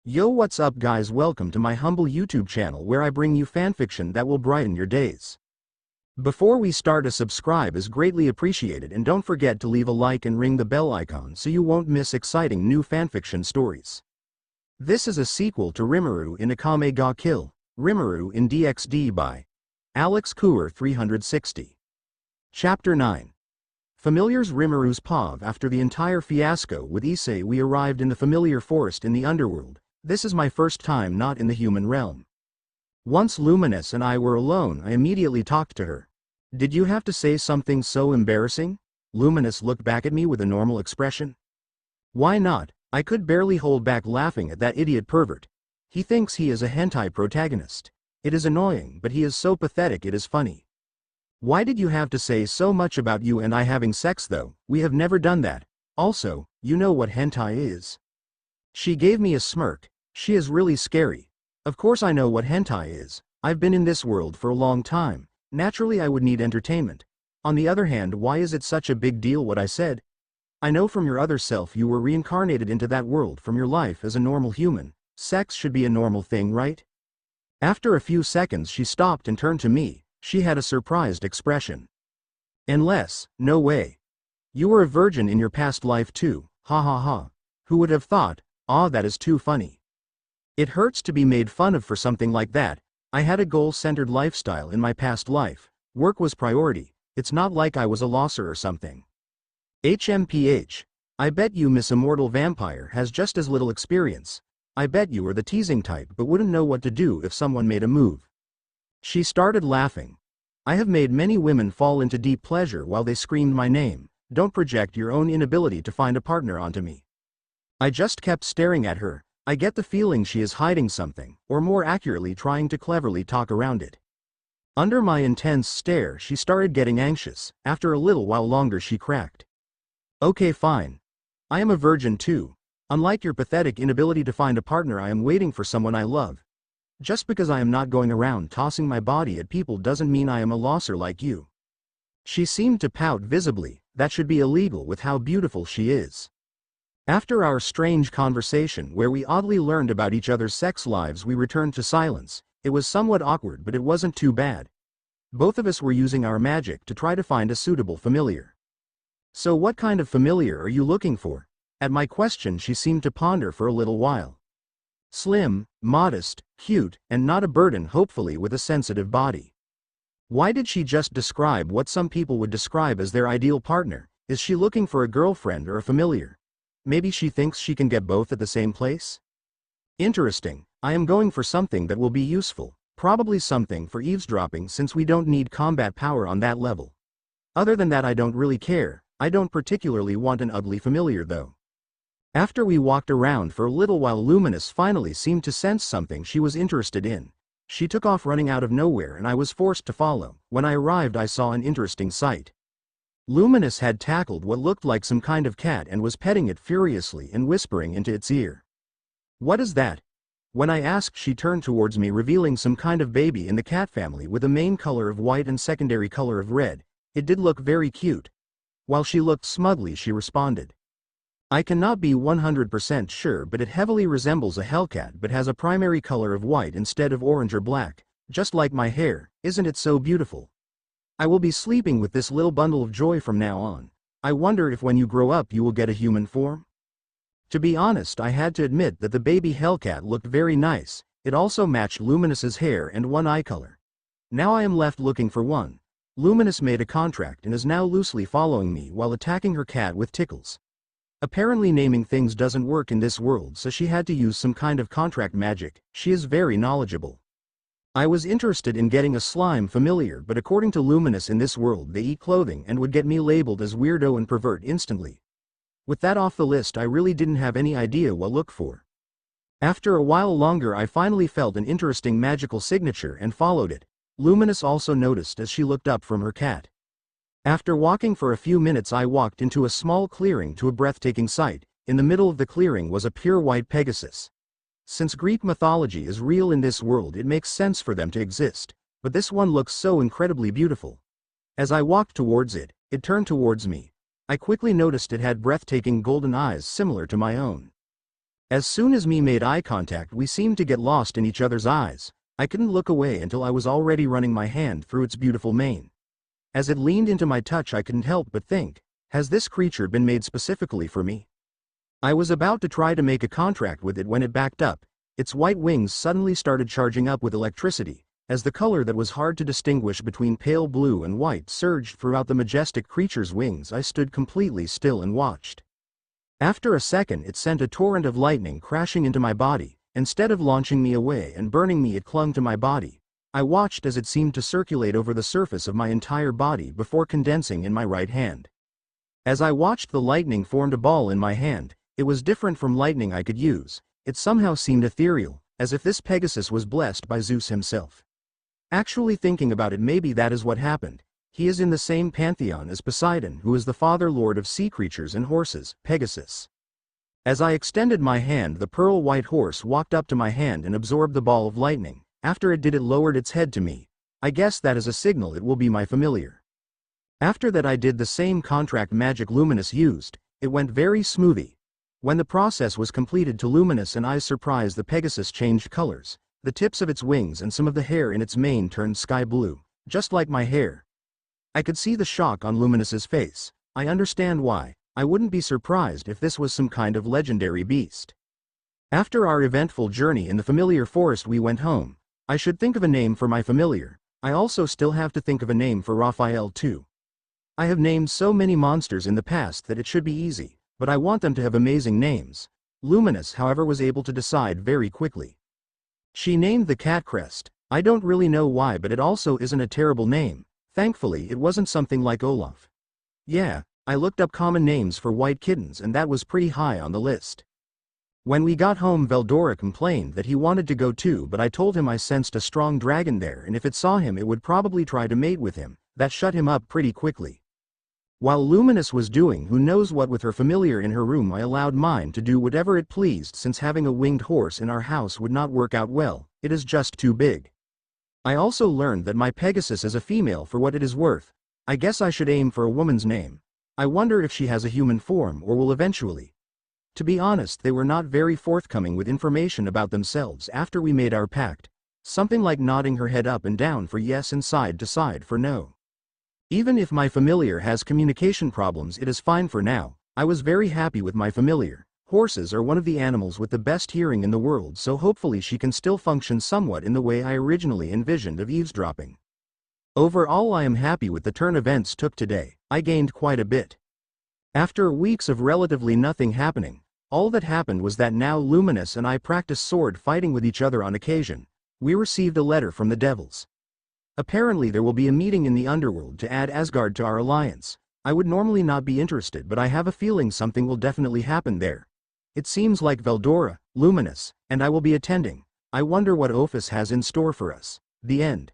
Yo, what's up guys, welcome to my humble YouTube channel where I bring you fanfiction that will brighten your days. Before we start, a subscribe is greatly appreciated, and don't forget to leave a like and ring the bell icon so you won't miss exciting new fanfiction stories. This is a sequel to Rimuru in Akame ga Kill, Rimuru in DXD by alexkuhar360. Chapter 9. Familiars. Rimuru's POV. After the entire fiasco with Issei, we arrived in the familiar forest in the underworld. This is my first time not in the human realm. Once Luminous and I were alone, I immediately talked to her. "Did you have to say something so embarrassing?" Luminous looked back at me with a normal expression. "Why not?" I could barely hold back laughing at that idiot pervert. He thinks he is a hentai protagonist. It is annoying, but he is so pathetic it is funny. "Why did you have to say so much about you and I having sex though? We have never done that. Also, you know what hentai is." She gave me a smirk. She is really scary. Of course I know what hentai is. I've been in this world for a long time. Naturally I would need entertainment. On the other hand, why is it such a big deal what I said? I know from your other self you were reincarnated into that world from your life as a normal human. Sex should be a normal thing, right? After a few seconds she stopped and turned to me. She had a surprised expression. "Unless, no way. You were a virgin in your past life too, ha ha ha. Who would have thought? Ah, that is too funny. It hurts to be made fun of for something like that. I had a goal-centered lifestyle in my past life. Work was priority. It's not like I was a losser or something. HMPH. I bet you Miss Immortal Vampire has just as little experience. I bet you are the teasing type but wouldn't know what to do if someone made a move." She started laughing. "I have made many women fall into deep pleasure while they screamed my name. Don't project your own inability to find a partner onto me." I just kept staring at her. I get the feeling she is hiding something, or more accurately trying to cleverly talk around it. Under my intense stare she started getting anxious. After a little while longer she cracked. "Okay, fine. I am a virgin too. Unlike your pathetic inability to find a partner, I am waiting for someone I love. Just because I am not going around tossing my body at people doesn't mean I am a losser like you." She seemed to pout visibly. That should be illegal with how beautiful she is. After our strange conversation where we oddly learned about each other's sex lives, we returned to silence. It was somewhat awkward, but it wasn't too bad. Both of us were using our magic to try to find a suitable familiar. "So what kind of familiar are you looking for?" At my question she seemed to ponder for a little while. "Slim, modest, cute, and not a burden, hopefully with a sensitive body." Why did she just describe what some people would describe as their ideal partner? Is she looking for a girlfriend or a familiar? Maybe she thinks she can get both at the same place? Interesting. I am going for something that will be useful. Probably something for eavesdropping since we don't need combat power on that level. Other than that I don't really care. I don't particularly want an ugly familiar though. After we walked around for a little while, Luminous finally seemed to sense something she was interested in. She took off running out of nowhere and I was forced to follow. When I arrived I saw an interesting sight. Luminous had tackled what looked like some kind of cat and was petting it furiously and whispering into its ear. "What is that?" When I asked she turned towards me, revealing some kind of baby in the cat family with a main color of white and secondary color of red. It did look very cute. While she looked smugly she responded, "I cannot be 100% sure, but it heavily resembles a hellcat but has a primary color of white instead of orange or black, just like my hair. Isn't it so beautiful? I will be sleeping with this little bundle of joy from now on. I wonder if when you grow up you will get a human form?" To be honest, I had to admit that the baby hellcat looked very nice. It also matched Luminous's hair and one eye color. Now I am left looking for one. Luminous made a contract and is now loosely following me while attacking her cat with tickles. Apparently naming things doesn't work in this world, so she had to use some kind of contract magic. She is very knowledgeable. I was interested in getting a slime familiar, but according to Luminous in this world they eat clothing and would get me labeled as weirdo and pervert instantly. With that off the list I really didn't have any idea what to look for. After a while longer I finally felt an interesting magical signature and followed it. Luminous also noticed as she looked up from her cat. After walking for a few minutes I walked into a small clearing to a breathtaking sight. In the middle of the clearing was a pure white Pegasus. Since Greek mythology is real in this world it makes sense for them to exist, but this one looks so incredibly beautiful. As I walked towards it, it turned towards me. I quickly noticed it had breathtaking golden eyes similar to my own. As soon as me made eye contact, we seemed to get lost in each other's eyes. I couldn't look away until I was already running my hand through its beautiful mane. As it leaned into my touch, I couldn't help but think, has this creature been made specifically for me? I was about to try to make a contract with it when it backed up. Its white wings suddenly started charging up with electricity, as the color that was hard to distinguish between pale blue and white surged throughout the majestic creature's wings. I stood completely still and watched. After a second, it sent a torrent of lightning crashing into my body. Instead of launching me away and burning me, it clung to my body. I watched as it seemed to circulate over the surface of my entire body before condensing in my right hand. As I watched, the lightning formed a ball in my hand. It was different from lightning I could use. It somehow seemed ethereal, as if this Pegasus was blessed by Zeus himself. Actually thinking about it, maybe that is what happened. He is in the same pantheon as Poseidon, who is the father lord of sea creatures and horses, Pegasus. As I extended my hand, the pearl white horse walked up to my hand and absorbed the ball of lightning. After it did, it lowered its head to me. I guess that is a signal it will be my familiar. After that, I did the same contract magic Luminous used. It went very smoothly. When the process was completed, to Luminous and I's surprise, the Pegasus changed colors. The tips of its wings and some of the hair in its mane turned sky blue, just like my hair. I could see the shock on Luminous's face. I understand why. I wouldn't be surprised if this was some kind of legendary beast. After our eventful journey in the familiar forest, we went home. I should think of a name for my familiar. I also still have to think of a name for Raphael too. I have named so many monsters in the past that it should be easy, but I want them to have amazing names. Luminous, however, was able to decide very quickly. She named the cat Crest. I don't really know why, but it also isn't a terrible name. Thankfully, it wasn't something like Olaf. Yeah, I looked up common names for white kittens and that was pretty high on the list. When we got home, Veldora complained that he wanted to go too, but I told him I sensed a strong dragon there and if it saw him it would probably try to mate with him. That shut him up pretty quickly. While Luminous was doing who knows what with her familiar in her room, I allowed mine to do whatever it pleased, since having a winged horse in our house would not work out well. It is just too big. I also learned that my Pegasus is a female for what it is worth. I guess I should aim for a woman's name. I wonder if she has a human form or will eventually. To be honest, they were not very forthcoming with information about themselves after we made our pact. Something like nodding her head up and down for yes and side to side for no. Even if my familiar has communication problems, it is fine for now. I was very happy with my familiar. Horses are one of the animals with the best hearing in the world, so hopefully she can still function somewhat in the way I originally envisioned of eavesdropping. Overall, I am happy with the turn events took today. I gained quite a bit. After weeks of relatively nothing happening, all that happened was that now Luminous and I practice sword fighting with each other on occasion. We received a letter from the devils. Apparently there will be a meeting in the underworld to add Asgard to our alliance. I would normally not be interested, but I have a feeling something will definitely happen there. It seems like Veldora, Luminous, and I will be attending. I wonder what Ophis has in store for us. The end.